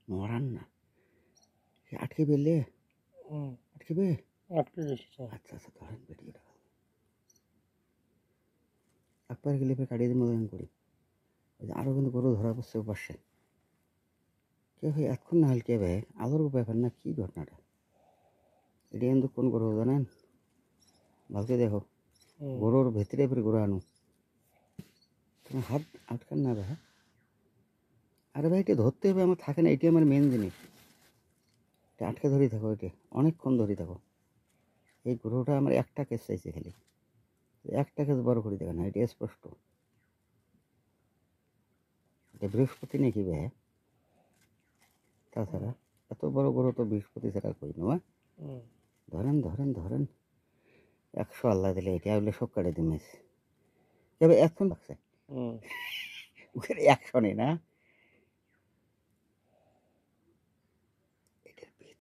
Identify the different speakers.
Speaker 1: মরান না আটকে বেলে আটকেবে
Speaker 2: আটকে গেছে তো।
Speaker 1: আচ্ছা আচ্ছা ধরেন বেটিটা একবার গেলে ফের কাটিয়ে দিয়ে মতন করি আরও কিন্তু গরু ধরা পড়ছে পাশে কে ভাই এতক্ষণ না হল কে ভাই আলোর ব্যাপার না কি ঘটনাটা এটা কিন্তু কোন গরু জানেন ভালকে দেখো গরুর ভেতরে ফের গরু আনো তোমার হাত আটকান না ভাই আরে ভাই এটা ধরতে হবে আমার থাকে না এটি আমার মেন জিনিস এটা আটকে ধরেই থাকো এটা অনেকক্ষণ ধরেই থাকো এই গরুটা আমার একটা কেস চাইছে খালি একটা কেস বড় করে দেখে না এটা স্পষ্ট এটা বৃহস্পতি নাকি ভাই তাছাড়া এত বড় গরু তো বৃহস্পতি ছাড়া করি না ধরেন ধরেন ধরেন 100 আল্লাহ দিলে এটা হলে সব কাটে দিমেছে তবে এখন লাগছে ওখানে 100 নেই না